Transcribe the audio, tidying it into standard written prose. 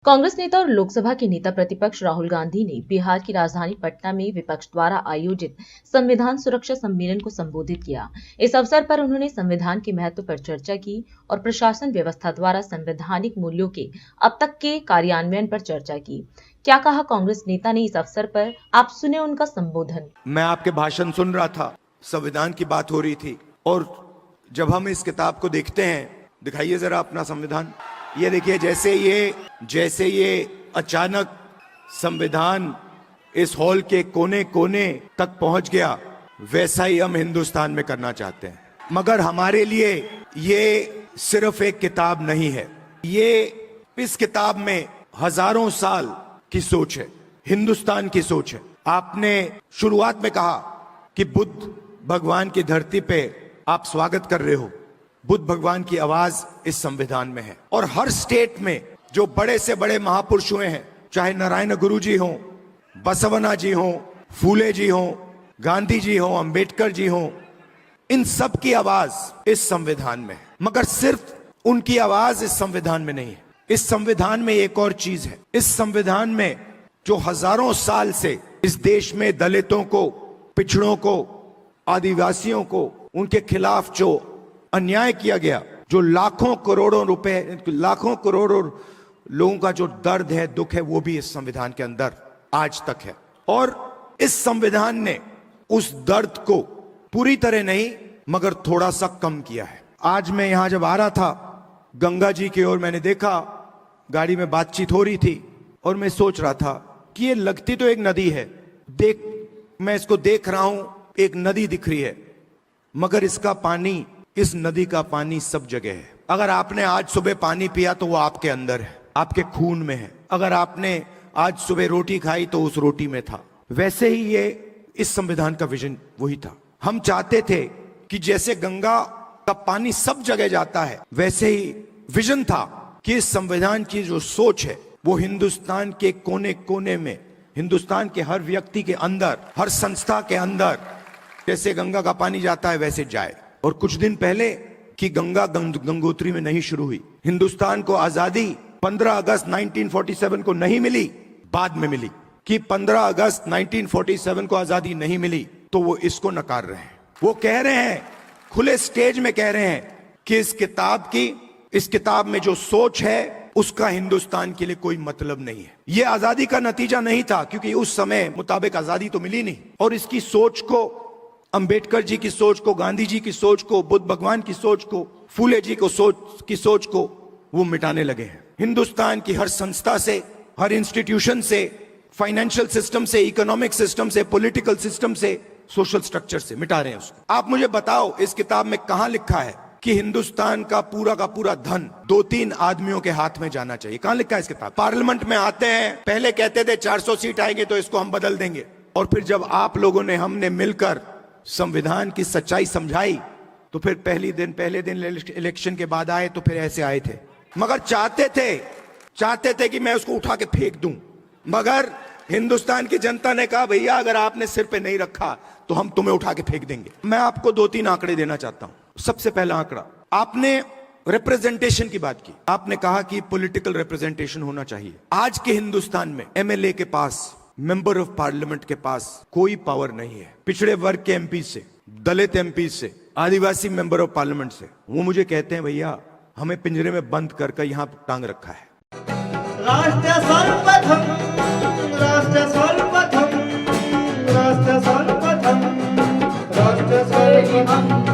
कांग्रेस नेता और लोकसभा के नेता प्रतिपक्ष राहुल गांधी ने बिहार की राजधानी पटना में विपक्ष द्वारा आयोजित संविधान सुरक्षा सम्मेलन को संबोधित किया। इस अवसर पर उन्होंने संविधान के महत्व पर चर्चा की और प्रशासन व्यवस्था द्वारा संवैधानिक मूल्यों के अब तक के कार्यान्वयन पर चर्चा की। क्या कहा कांग्रेस नेता ने इस अवसर पर, आप सुने उनका संबोधन। मैं आपके भाषण सुन रहा था, संविधान की बात हो रही थी, और जब हम इस किताब को देखते हैं, दिखाइए जरा अपना संविधान। ये देखिए, जैसे ये अचानक संविधान इस हॉल के कोने कोने तक पहुंच गया, वैसा ही हम हिंदुस्तान में करना चाहते हैं। मगर हमारे लिए ये सिर्फ एक किताब नहीं है, ये इस किताब में हजारों साल की सोच है, हिंदुस्तान की सोच है। आपने शुरुआत में कहा कि बुद्ध भगवान की धरती पे आप स्वागत कर रहे हो। बुद्ध भगवान की आवाज इस संविधान में है, और हर स्टेट में जो बड़े से बड़े महापुरुष हुए हैं, चाहे नारायण गुरु जी हों, बसवना जी हों, फूले जी हों, गांधी जी हों, अंबेडकर जी हों, इन सब की आवाज इस संविधान में है। मगर सिर्फ उनकी आवाज इस संविधान में नहीं है। इस संविधान में एक और चीज है। इस संविधान में जो हजारों साल से इस देश में दलितों को, पिछड़ों को, आदिवासियों को, उनके खिलाफ जो अन्याय किया गया, जो लाखों करोड़ों रुपए, लाखों करोड़ों लोगों का जो दर्द है, दुख है, वो भी इस संविधान के अंदर आज तक है। और इस संविधान ने उस दर्द को पूरी तरह नहीं मगर थोड़ा सा कम किया है। आज मैं यहां जब आ रहा था, गंगा जी की ओर मैंने देखा, गाड़ी में बातचीत हो रही थी, और मैं सोच रहा था कि ये लगती तो एक नदी है, मैं इसको देख रहा हूं, एक नदी दिख रही है, मगर इसका पानी, इस नदी का पानी सब जगह है। अगर आपने आज सुबह पानी पिया तो वो आपके अंदर है, आपके खून में है। अगर आपने आज सुबह रोटी खाई तो उस रोटी में था। वैसे ही ये इस संविधान का विजन वही था। हम चाहते थे कि जैसे गंगा का पानी सब जगह जाता है, वैसे ही विजन था कि इस संविधान की जो सोच है वो हिंदुस्तान के कोने कोने में, हिंदुस्तान के हर व्यक्ति के अंदर, हर संस्था के अंदर जैसे गंगा का पानी जाता है वैसे जाए। और कुछ दिन पहले कि गंगा गंगोत्री में नहीं शुरू हुई। हिंदुस्तान को आजादी 15 अगस्त 1947 को नहीं मिली, बाद में मिली। कि 15 अगस्त 1947 को आजादी नहीं मिली तो वो इसको नकार रहे हैं। वो कह रहे हैं, खुले स्टेज में कह रहे हैं कि इस किताब में जो सोच है उसका हिंदुस्तान के लिए कोई मतलब नहीं है। ये आजादी का नतीजा नहीं था, क्योंकि उस समय मुताबिक आजादी तो मिली नहीं। और इसकी सोच को, अंबेडकर जी की सोच को, गांधी जी की सोच को, बुद्ध भगवान की सोच को, फूले जी की सोच को वो मिटाने लगे हैं। हिंदुस्तान की हर संस्था से, हर इंस्टीट्यूशन से, फाइनेंशियल सिस्टम से, इकोनॉमिक सिस्टम से, पॉलिटिकल सिस्टम से, सोशल स्ट्रक्चर से मिटा रहे हैं उसको। आप मुझे बताओ, इस किताब में कहां लिखा है कि हिंदुस्तान का पूरा धन 2-3 आदमियों के हाथ में जाना चाहिए? कहां लिखा है इस किताब? पार्लियामेंट में आते हैं, पहले कहते थे 400 सीट आएंगे तो इसको हम बदल देंगे, और फिर जब आप लोगों ने, हमने मिलकर संविधान की सच्चाई समझाई तो फिर पहले दिन इलेक्शन के बाद आए तो फिर ऐसे आए थे। मगर चाहते थे कि मैं उसको उठा के फेंक दूं, मगर हिंदुस्तान की जनता ने कहा, भैया अगर आपने सिर पे नहीं रखा तो हम तुम्हें उठा के फेंक देंगे। मैं आपको 2-3 आंकड़े देना चाहता हूं। सबसे पहला आंकड़ा, आपने रिप्रेजेंटेशन की बात की, आपने कहा कि पॉलिटिकल रिप्रेजेंटेशन होना चाहिए। आज के हिंदुस्तान में एमएलए के पास, मेंबर ऑफ पार्लियामेंट के पास कोई पावर नहीं है। पिछड़े वर्ग के एमपी से, दलित एमपी से, आदिवासी मेंबर ऑफ पार्लियामेंट से, वो मुझे कहते हैं, भैया हमें पिंजरे में बंद कर यहाँ टांग रखा है। राष्ट्र सर्वप्रथम, राष्ट्र सर्वप्रथम, राष्ट्र सर्वप्रथम, राष्ट्र सर्वप्रथम।